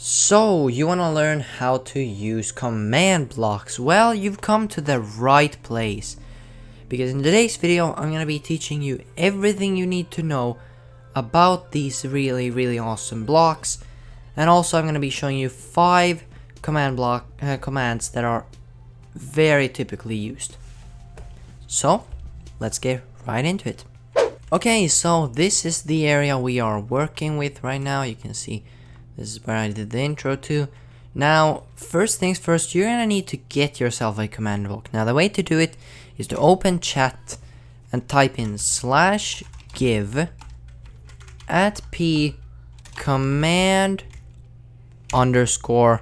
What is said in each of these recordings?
So, you want to learn how to use command blocks? Well, you've come to the right place. Because in today's video, I'm going to be teaching you everything you need to know about these really awesome blocks. And also, I'm going to be showing you 5 commands that are very typically used. So, let's get right into it. Okay, so this is the area we are working with right now. You can see this is where I did the intro to. Now, first things first, you're gonna need to get yourself a command block. Now, the way to do it is to open chat and type in /give @p command _block.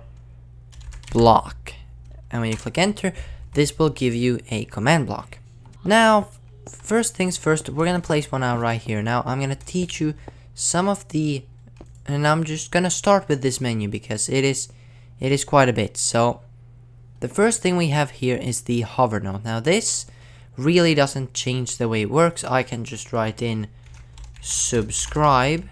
And when you click enter, this will give you a command block. Now, first things first, we're gonna place one out right here. Now, I'm gonna teach you some of the, and I'm just gonna start with this menu because it is quite a bit. So the first thing we have here is the hover node. Now this really doesn't change the way it works. I can just write in subscribe.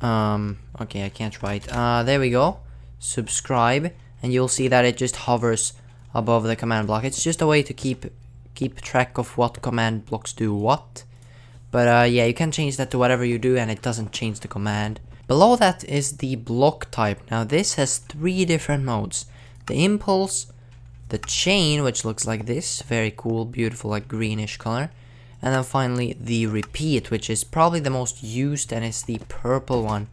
Okay, I can't write. There we go. Subscribe, and you'll see that it just hovers above the command block. It's just a way to keep track of what command blocks do what. But yeah, you can change that to whatever you do and it doesn't change the command. Below that is the block type. Now this has 3 different modes. The impulse, the chain, which looks like this, very cool, beautiful, like greenish color. And then finally the repeat, which is probably the most used and is the purple one.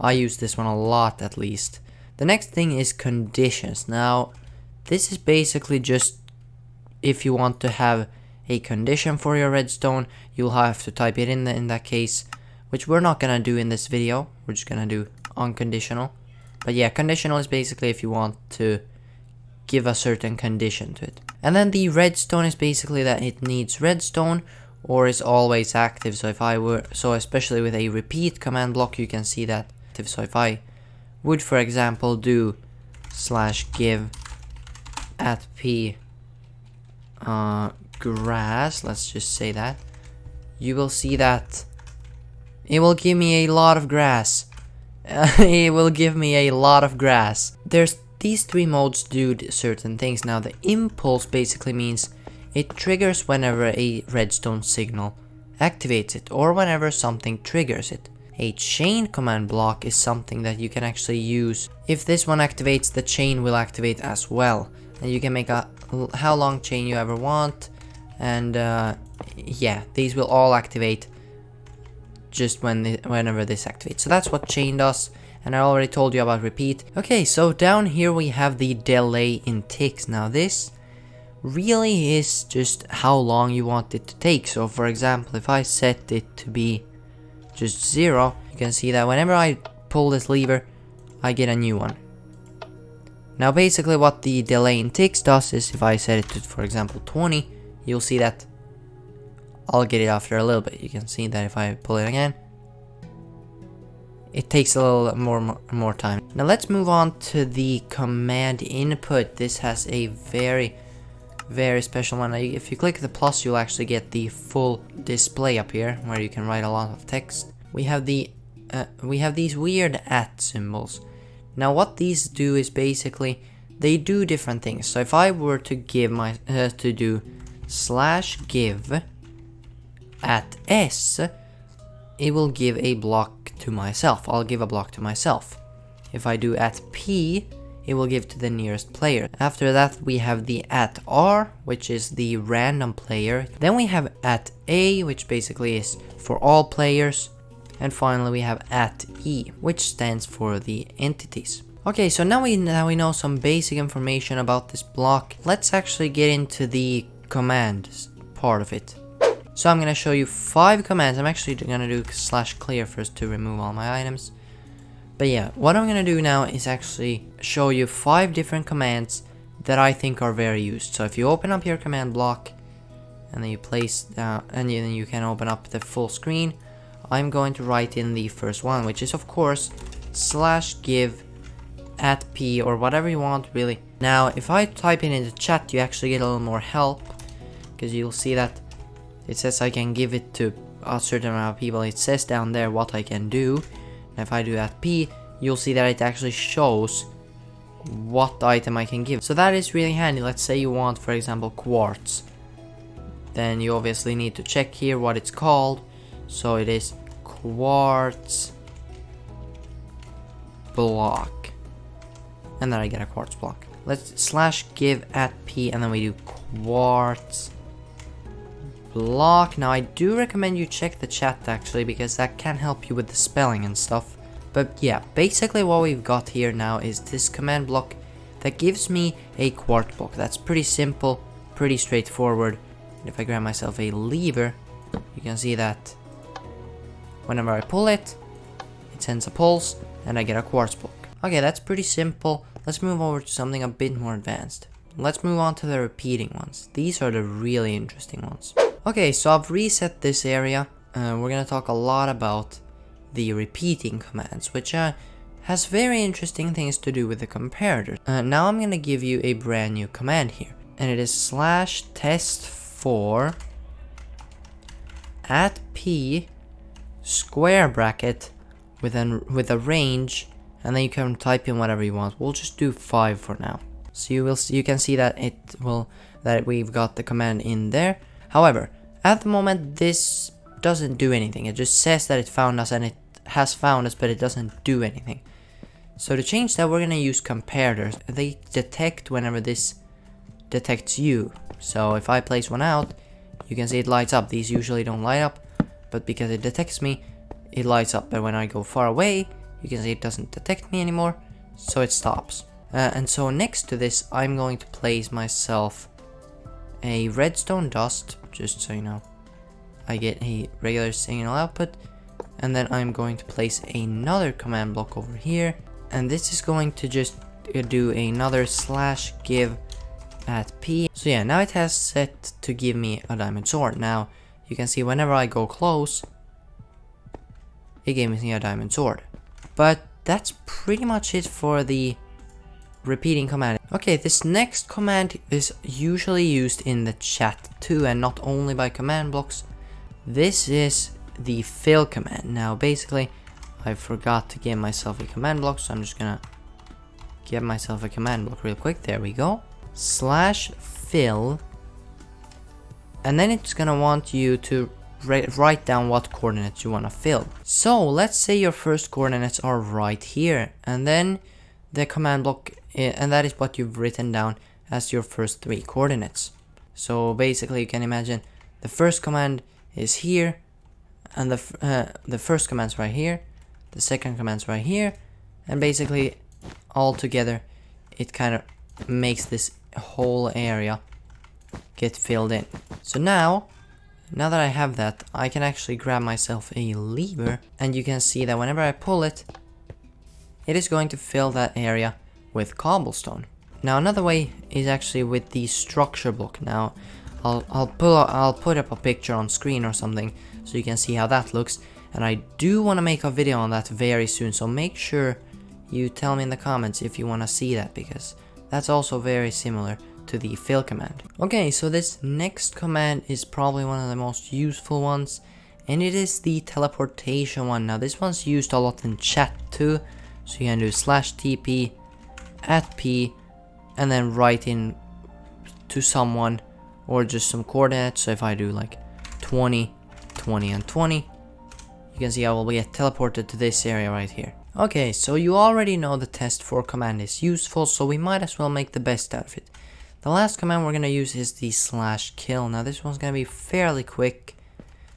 I use this one a lot at least. The next thing is conditions. Now this is basically just if you want to have a condition for your redstone, you'll have to type it in that case, which we're not gonna do in this video. We're just gonna do unconditional. But yeah, conditional is basically if you want to give a certain condition to it. And then the redstone is basically that it needs redstone or is always active. So especially with a repeat command block, you can see that. So if I would, for example, do /give @p grass, let's just say that, you will see that it will give me a lot of grass. It will give me a lot of grass. There's these 3 modes do certain things. Now the impulse basically means it triggers whenever a redstone signal activates it or whenever something triggers it. A chain command block is something that you can actually use. If this one activates, the chain will activate as well. And you can make a how long chain you ever want. And yeah, these will all activate just whenever this activates. So that's what chain does. And I already told you about repeat. Okay, so down here we have the delay in ticks. Now this really is just how long you want it to take. So for example, if I set it to be just 0, you can see that whenever I pull this lever, I get a new one. Now basically what the delay in ticks does is if I set it to, for example, 20, you'll see that I'll get it after a little bit. You can see that if I pull it again, it takes a little more time. Now let's move on to the command input. This has a very special one. If you click the plus, you'll actually get the full display up here where you can write a lot of text. We have these weird @ symbols. Now what these do is basically they do different things. So if I were to give to do /give @s, it will give a block to myself. I'll give a block to myself. If I do @p, it will give to the nearest player. After that we have the @r, which is the random player. Then we have @a, which basically is for all players. And finally we have @e, which stands for the entities. Okay, so now we know some basic information about this block. Let's actually get into the commands part of it. So I'm gonna show you 5 commands. I'm actually gonna do /clear first to remove all my items. But yeah, what I'm gonna do now is actually show you 5 different commands that I think are very used. So if you open up your command block and then you place and then you can open up the full screen, I'm going to write in the first one, which is of course /give @p or whatever you want really. Now if I type it into chat, you actually get a little more help because you'll see that it says I can give it to a certain amount of people. It says down there what I can do. And if I do @p, you'll see that it actually shows what item I can give. So that is really handy. Let's say you want, for example, quartz. Then you obviously need to check here what it's called. So it is quartz block. And then I get a quartz block. Let's slash give at P and then we do quartz block. Now I do recommend you check the chat actually, because that can help you with the spelling and stuff. But yeah, basically what we've got here now is this command block that gives me a quartz block. That's pretty simple, pretty straightforward. If I grab myself a lever, you can see that whenever I pull it, it sends a pulse and I get a quartz block. Okay, that's pretty simple. Let's move over to something a bit more advanced. Let's move on to the repeating ones. These are the really interesting ones. Okay, so I've reset this area. We're gonna talk a lot about the repeating commands, which has very interesting things to do with the comparator. Now I'm gonna give you a brand new command here, and it is slash testfor at P square bracket with a range, and then you can type in whatever you want. We'll just do 5 for now. So you can see that that we've got the command in there. However, at the moment this doesn't do anything. It just says that it found us and it has found us, but it doesn't do anything. So to change that, we're gonna use comparators. They detect whenever this detects you. So if I place one out, you can see it lights up. These usually don't light up, but because it detects me, it lights up. But when I go far away, you can see it doesn't detect me anymore, so it stops. And so next to this, I'm going to place myself a redstone dust, just so you know. I get a regular signal output, and then I'm going to place another command block over here, and this is going to just do another slash give at P. So yeah, now it has set to give me a diamond sword. Now you can see whenever I go close, it gave me a diamond sword. But that's pretty much it for the repeating command. Okay, this next command is usually used in the chat too, and not only by command blocks. This is the fill command. Now basically I forgot to give myself a command block, so I'm just gonna give myself a command block real quick. There we go. Slash fill, and then it's gonna want you to write down what coordinates you want to fill. So let's say your first coordinates are right here, and then the command block, and that is what you've written down as your first 3 coordinates. So basically you can imagine the first command is here, and the first command's right here, the second command's right here, and basically all together it kind of makes this whole area get filled in. So now that I have that, I can actually grab myself a lever, and you can see that whenever I pull it, it is going to fill that area with cobblestone. Now another way is actually with the structure block. Now I'll put up a picture on screen or something so you can see how that looks, and I do want to make a video on that very soon, so make sure you tell me in the comments if you want to see that, because that's also very similar to the fill command. Okay, so this next command is probably one of the most useful ones, and it is the teleportation one. Now this one's used a lot in chat too, so you can do slash TP at P and then write in to someone or just some coordinates. So if I do like 20, 20 and 20, you can see I will get teleported to this area right here. Okay, so you already know the testfor command is useful, so we might as well make the best out of it. The last command we're going to use is the slash kill. Now this one's going to be fairly quick,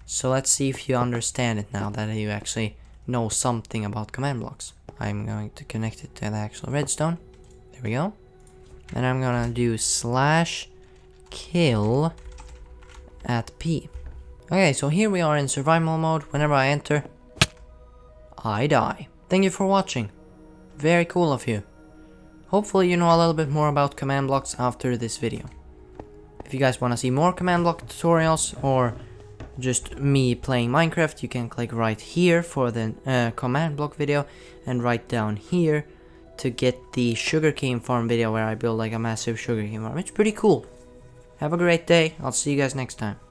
so let's see if you understand it now that you actually know something about command blocks. I'm going to connect it to the actual redstone. There we go. And I'm going to do slash kill at P. Okay, so here we are in survival mode. Whenever I enter, I die. Thank you for watching. Very cool of you. Hopefully you know a little bit more about command blocks after this video. If you guys want to see more command block tutorials or just me playing Minecraft, you can click right here for the command block video, and right down here to get the sugarcane farm video where I build like a massive sugarcane farm. It's pretty cool. Have a great day. I'll see you guys next time.